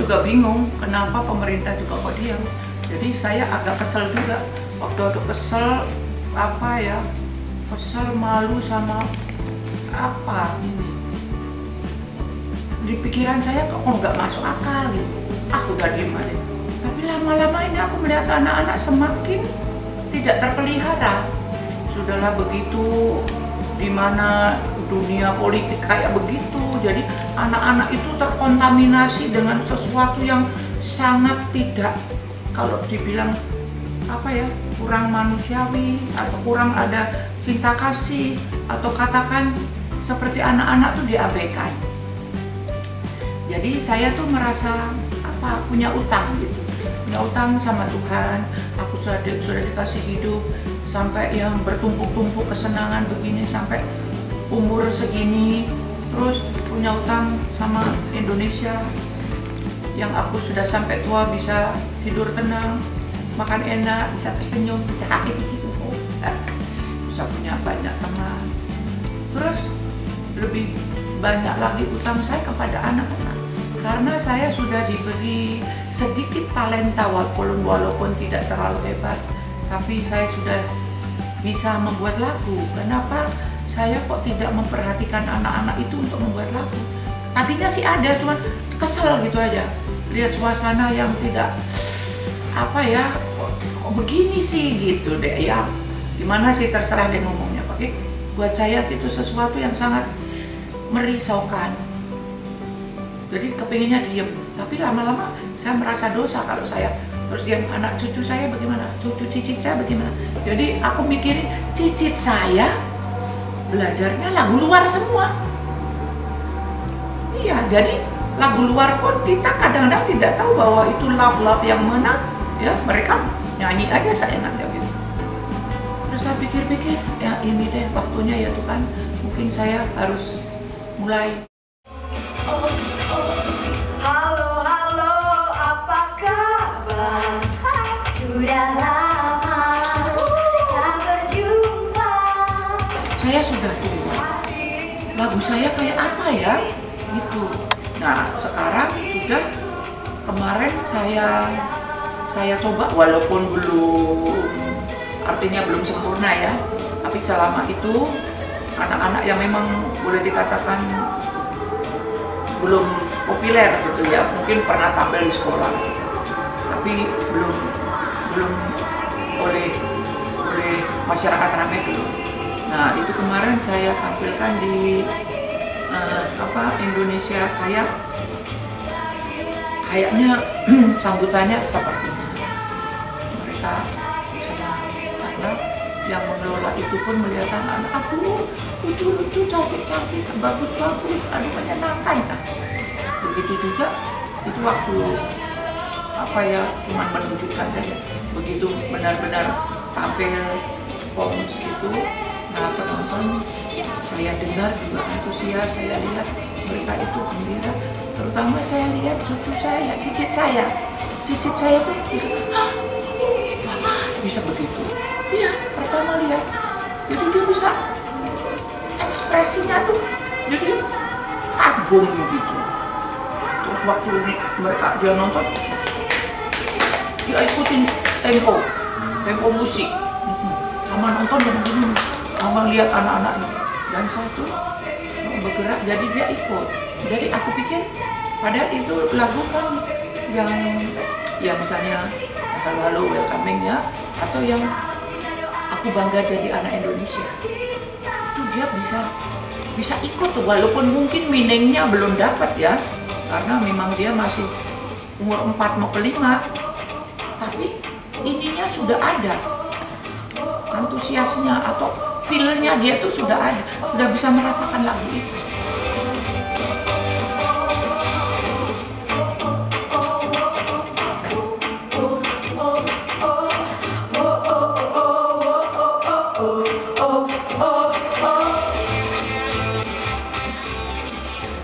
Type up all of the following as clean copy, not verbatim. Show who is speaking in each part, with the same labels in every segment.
Speaker 1: juga bingung kenapa pemerintah juga kok diam. Jadi saya agak kesel juga. Waktu kesel apa ya? Kesel, malu sama apa ini. Di pikiran saya kok nggak masuk akal gitu. Aku udah diem aja. Tapi lama-lama ini aku melihat anak-anak semakin tidak terpelihara. Sudahlah begitu, di mana dunia politik kayak begitu, jadi anak-anak itu terkontaminasi dengan sesuatu yang sangat tidak, kalau dibilang apa ya, kurang manusiawi atau kurang ada cinta kasih, atau katakan seperti anak-anak tuh diabaikan. Jadi saya tuh merasa apa, punya utang gitu, punya utang sama Tuhan. Aku sudah dikasih hidup sampai yang bertumpuk-tumpuk kesenangan begini sampai umur segini, terus punya utang sama Indonesia yang aku sudah sampai tua bisa tidur tenang, makan enak, bisa tersenyum, bisa bisa punya banyak teman. Terus lebih banyak lagi utang saya kepada anak-anak, karena saya sudah diberi sedikit talenta, walaupun tidak terlalu hebat, tapi saya sudah bisa membuat lagu. Kenapa saya kok tidak memperhatikan anak-anak itu untuk membuat lagu? Tadinya sih ada, cuman kesel gitu aja. Lihat suasana yang tidak apa ya, kok begini sih gitu deh ya. Gimana sih, terserah deh ngomongnya. Oke, buat saya itu sesuatu yang sangat merisaukan. Jadi kepinginnya diem, tapi lama-lama saya merasa dosa kalau saya terus diam. Anak cucu saya bagaimana, cucu cicit saya bagaimana. Jadi aku mikirin cicit saya belajarnya lagu luar semua. Iya, jadi lagu luar pun kita kadang-kadang tidak tahu bahwa itu love yang mana ya, mereka nyanyi aja seenaknya gitu. Terus saya pikir-pikir, ya ini deh waktunya ya Tuhan, mungkin saya harus mulai.
Speaker 2: Halo, apa kabar? Sudah lama tak berjumpa.
Speaker 1: Saya sudah tua, lagu saya kayak apa ya gitu. Nah sekarang sudah, kemarin saya coba, walaupun artinya belum sempurna ya, tapi selama itu anak-anak yang memang boleh dikatakan belum populer gitu ya, mungkin pernah tampil di sekolah tapi belum oleh masyarakat ramai dulu. Nah itu kemarin saya tampilkan di Indonesia kayaknya sambutannya sepertinya mereka senang, karena yang mengelola itu pun melihat anak-anak, aduh lucu-lucu, cantik-cantik, bagus-bagus, aduh menyenangkan. Nah, begitu juga itu waktu cuman menunjukkan saja. Begitu benar-benar tampil performance itu, nah penonton saya dengar juga antusias, saya lihat mereka itu gembira. Terutama saya lihat cucu saya, cicit saya tuh bisa, mama bisa begitu. Iya, pertama lihat, jadi dia bisa ekspresinya tuh jadi kagum gitu. Terus waktu dia nonton, dia ikutin tempo musik, sama nonton dan begini, sama lihat anak-anak ini. Dan saya tuh bergerak, jadi dia ikut. Jadi aku pikir, padahal itu lagu kan yang ya misalnya halo welcoming ya, atau yang aku bangga jadi anak Indonesia, itu dia bisa ikut tuh, walaupun mungkin meaningnya belum dapat ya, karena memang dia masih umur 4 mau ke 5, tapi ininya sudah ada, antusiasnya atau feel-nya dia tuh sudah ada, sudah bisa merasakan lagu itu.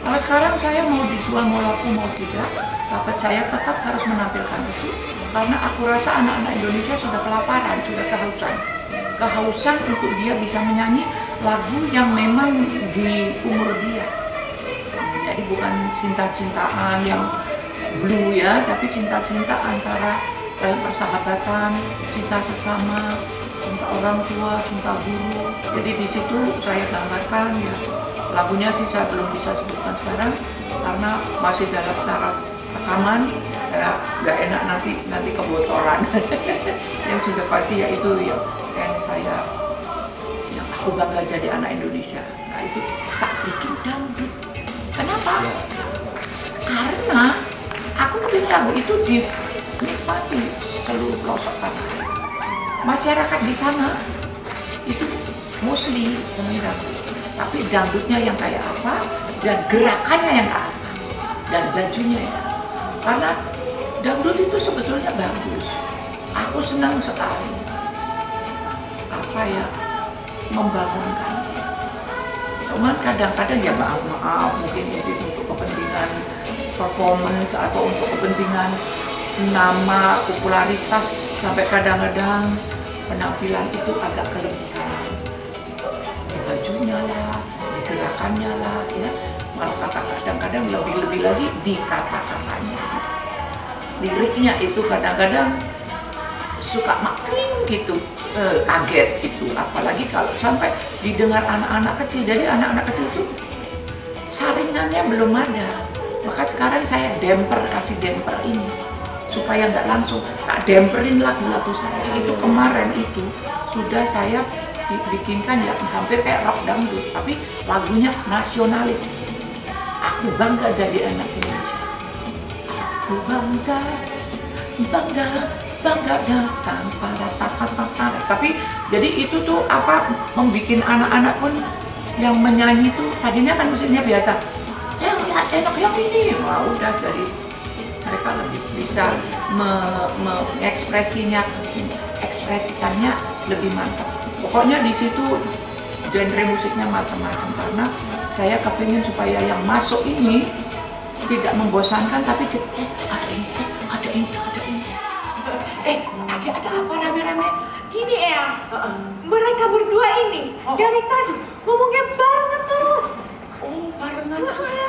Speaker 1: Kalau sekarang saya mau dijual, mau laku mau tidak, dapat saya tetap harus menampilkan itu, karena aku rasa anak-anak Indonesia sudah kelaparan, sudah kehausan untuk dia bisa menyanyi lagu yang memang di umur dia. Jadi bukan cinta-cintaan yang blue ya, tapi cinta-cinta antara persahabatan, cinta sesama, cinta orang tua, cinta guru. Jadi di situ saya gambarkan ya. Lagunya sih saya belum bisa sebutkan sekarang karena masih dalam taraf rekaman. Nggak enak nanti kebocoran. Yang sudah pasti ya itu ya yang aku bangga jadi anak Indonesia. Nah itu tak bikin dangdut. Kenapa? Karena aku kepingin lagu itu dinikmati seluruh pelosok tanah. Masyarakat di sana itu mostly senang dangdut, tapi dangdutnya yang kayak apa dan gerakannya yang kayak apa dan bajunya ya. Karena dangdut itu sebetulnya bagus. Aku senang sekali membangunkan. Cuman kadang-kadang ya maaf mungkin itu untuk kepentingan performance atau untuk kepentingan nama, popularitas, sampai kadang-kadang penampilan itu agak kelebihan. Di bajunya lah, di gerakannya lah, ya. Malah kadang-kadang lebih-lebih lagi di kata-katanya. Liriknya itu kadang-kadang suka makling gitu, kaget gitu. Apalagi kalau sampai didengar anak-anak kecil. Jadi anak-anak kecil itu saringannya belum ada. Maka sekarang saya kasih demper ini supaya nggak langsung tak demperin lagu-lagu saya. Itu kemarin itu sudah saya bikinkan ya hampir kayak rock dangdut, tapi lagunya nasionalis. Aku bangga jadi anak Indonesia. Aku bangga tanpa rata. Tapi jadi itu tuh membikin anak-anak pun yang menyanyi tuh tadinya kan musiknya biasa. Enak yang ini, wah udah jadi mereka lebih bisa mengekspresikannya lebih mantap. Pokoknya di situ genre musiknya macam-macam karena saya kepingin supaya yang masuk ini tidak membosankan tapi ada ini. Tadi ada apa rame-rame?
Speaker 2: Gini Eyang, mereka berdua ini dari tadi ngomongnya barengan terus.
Speaker 1: Oh, barengan.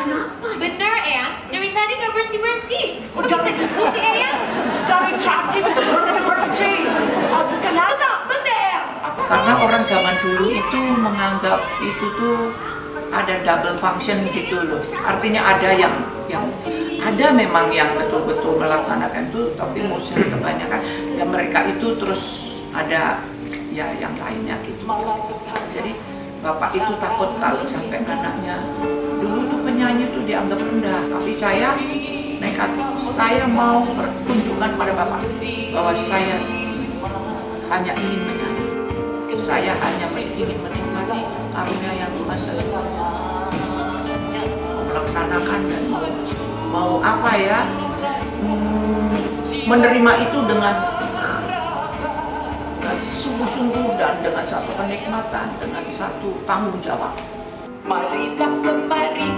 Speaker 1: Kenapa?
Speaker 2: Bener Eyang, dari tadi nggak berhenti. Bisa gitu sih Eyang?
Speaker 1: Dari tadi berhenti. Kenapa?
Speaker 2: Bener Eyang.
Speaker 1: Karena orang zaman dulu itu menganggap itu tuh ada double function gitu loh. Artinya ada yang ada memang yang betul-betul melaksanakan itu, tapi mostly kebanyakan ya mereka itu terus ada ya yang lainnya gitu ya. Jadi bapak itu takut kalau sampai anaknya dulu tuh penyanyi tuh dianggap rendah, tapi saya nekat, saya mau pertunjukkan pada bapak bahwa saya hanya ingin menyanyi, saya hanya ingin menikmati karunia yang Tuhan kasih pada saya, melaksanakan dan mau menerima itu dengan sungguh-sungguh dan dengan satu kenikmatan, dengan satu tanggung jawab. Marilah kemari.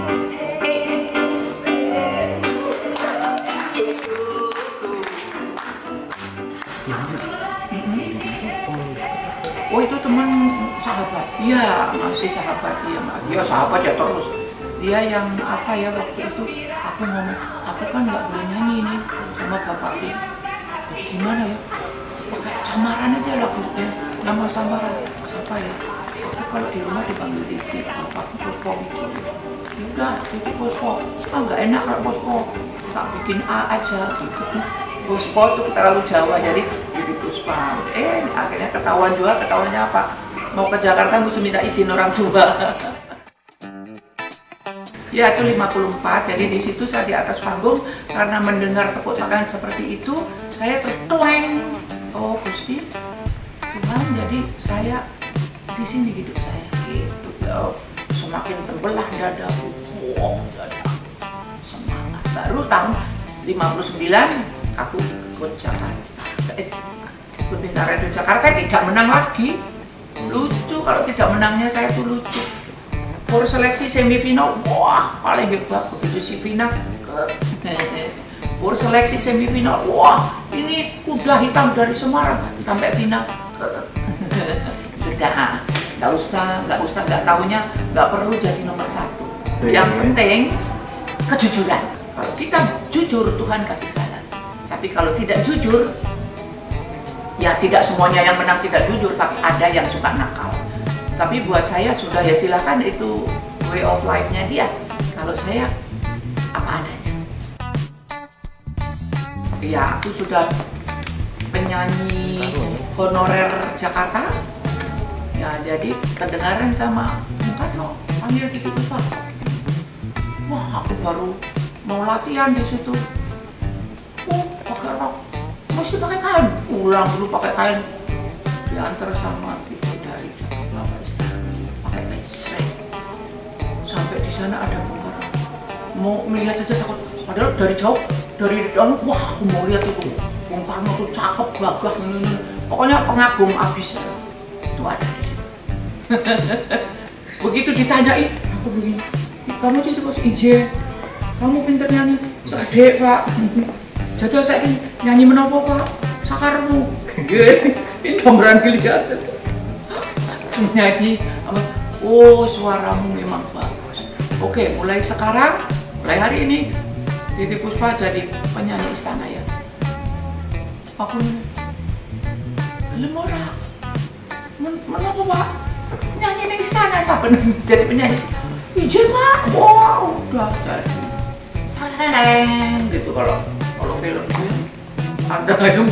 Speaker 1: Oh itu teman sahabat, ya masih sahabat ya sahabat ya terus. Dia yang waktu itu aku ngomong, aku kan nggak boleh nyanyi nih sama bapakku. Gimana ya? Pakai samaran aja lagunya, nama samaran siapa ya? Aku kalau di rumah dipanggil Titi, bapakku Posko Wijo. Udah Titi Posko, nggak enak kalau Posko, tak bikin A aja gitu. Posko itu terlalu Jawa jadi Titi Puspa. Akhirnya ketahuannya apa? Mau ke Jakarta mesti minta izin orang tua. Ya itu 54, jadi di situ saya di atas panggung karena mendengar tepuk tangan seperti itu, saya tertueng. Oh Gusti, Tuhan, jadi saya di sini hidup saya gitu. Semakin terbelah dadaku, dada semangat. Baru tahun 59 aku ikut Jakarta, ikut Bintang Radio Jakarta, tidak menang lagi. Lucu kalau tidak menangnya saya tuh lucu. Seleksi semifinal, wah paling hebat begitu si final. Seleksi semifinal, wah ini kuda hitam dari Semarang sampai final. Sudah, nggak tahunya nggak perlu jadi nomor 1. Yang penting kejujuran. Kalau kita jujur, Tuhan kasih jalan. Tapi kalau tidak jujur, ya tidak semuanya yang menang tidak jujur, tapi ada yang suka nakal. Tapi buat saya sudah, ya silakan, itu way of life-nya dia. Kalau saya apa adanya. Ya, aku sudah penyanyi honorer Jakarta. Ya, jadi kedengaran sama Bung Karno, panggil Titi Puspa. Wah, aku baru mau latihan di situ. Pakai rok, mesti pakai kain. Ulang dulu pakai kain. Diantar sama ibu dari Jakarta, pakai kain srek. Sampai di sana ada Bung Karno. Mau melihat aja takut. Padahal dari jauh, dari dalam, wah, aku mau lihat itu. Bung Karno tuh cakep, gagah, pokoknya pengagum abis. Itu ada di situ. Begitu ditanyain, aku begini, kamu itu kok ije, kamu pinter nyanyi, segede Pak. Jadwal saya ini nyanyi menopo Pak, sakarmu. Ini berani lihat. Nyanyi, oh suaramu memang bagus. Oke, mulai sekarang, mulai hari ini, Titi Puspa jadi penyanyi istana ya. Aku lemora, menopo Pak, nyanyi di istana, siapa jadi penyanyi? Ije Pak, wow, udah jadi. Taneng, gitu kalau film ada yang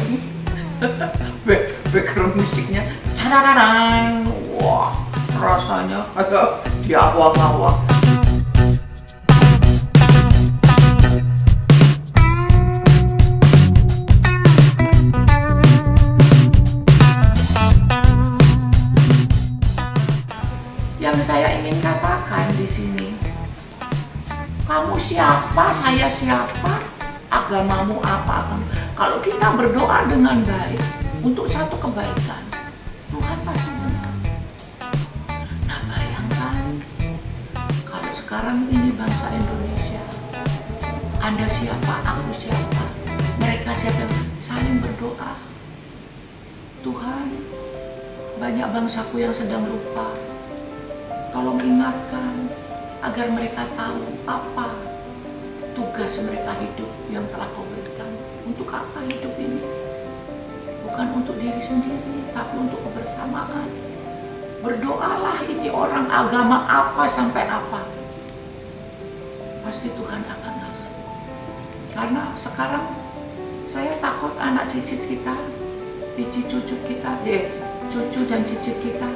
Speaker 1: background musiknya, canarang, wah, rasanya ada di awang-awang. Yang saya ingin katakan di sini, kamu siapa, saya siapa, agamamu apa. Kalau kita berdoa dengan baik untuk satu kebaikan, Tuhan pasti dengar. Nah, bayangkan kalau sekarang ini bangsa Indonesia, Anda siapa, aku siapa, mereka siapa, saling berdoa. Tuhan, banyak bangsaku yang sedang lupa. Tolong ingatkan agar mereka tahu apa tugas mereka hidup yang telah Kau berikan. Untuk apa hidup ini? Bukan untuk diri sendiri, tapi untuk kebersamaan. Berdoalah, ini orang agama apa sampai apa. Pasti Tuhan akan ngasih. Karena sekarang saya takut anak cicit kita, cicit cucu kita, cucu dan cicit kita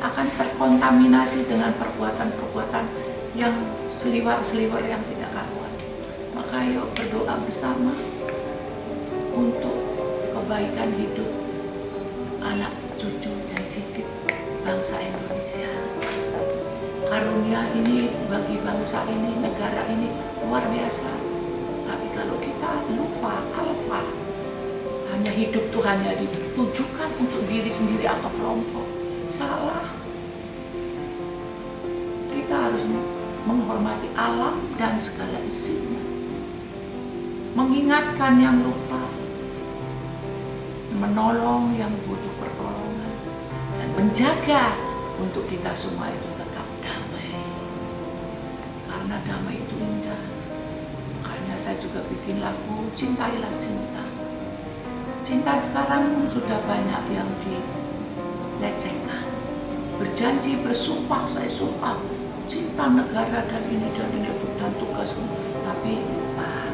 Speaker 1: akan terkontaminasi dengan perbuatan-perbuatan yang seliwer-seliwer yang tidak karuan. Maka yuk berdoa bersama untuk kebaikan hidup anak, cucu, dan cicit bangsa Indonesia. Karunia ini bagi bangsa ini, negara ini luar biasa. Tapi kalau kita lupa, kalpa, hanya hidup itu hanya ditujukan untuk diri sendiri atau kelompok, salah. Kita harus menghormati alam dan segala isinya, mengingatkan yang lupa, menolong yang butuh pertolongan, dan menjaga untuk kita semua itu tetap damai. Karena damai itu indah. Makanya saya juga bikin lagu Cintailah Cinta. Cinta sekarang sudah banyak yang dilecehkan. Berjanji, bersumpah, saya sumpah cinta negara dan ini dan tugas, tapi lupa.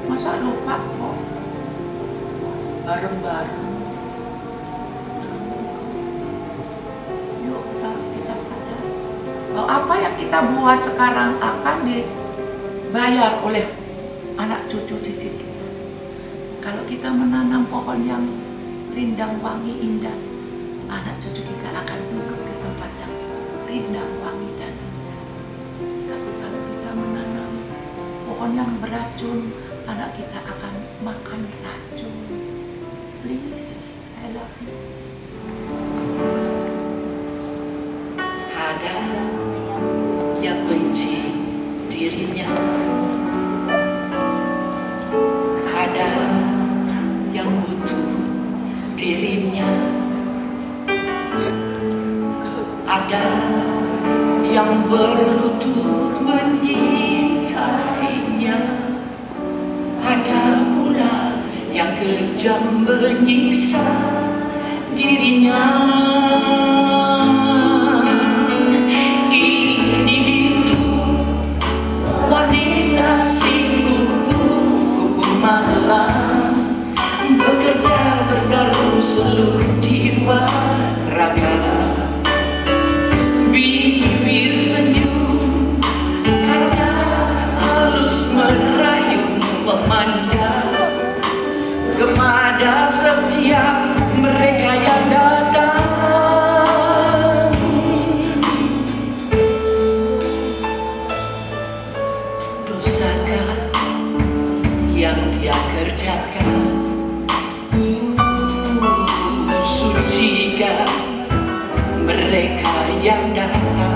Speaker 1: Masa lupa kok? Bareng-bareng. Yuk kita sadar bahwa apa yang kita buat sekarang akan dibayar oleh anak cucu cicit kita. Kalau kita menanam pohon yang rindang, wangi, indah, anak cucu kita akan duduk di tempat yang rindang, wangi, dan indah. Tapi kalau kita menanam pohon yang beracun, anak kita akan makan racun. Please, I love you.
Speaker 3: Ada yang benci dirinya, ada yang butuh dirinya, ada yang berlutut menyintainya, yang kejam menyiksa dirinya. Ini hidup wanita singguh malam, bekerja bertaruh seluruh jiwa raga. Bibir senyum karena halus merayu memanja kepada setiap mereka yang datang. Dosakah yang dia kerjakan? Sucikah mereka yang datang?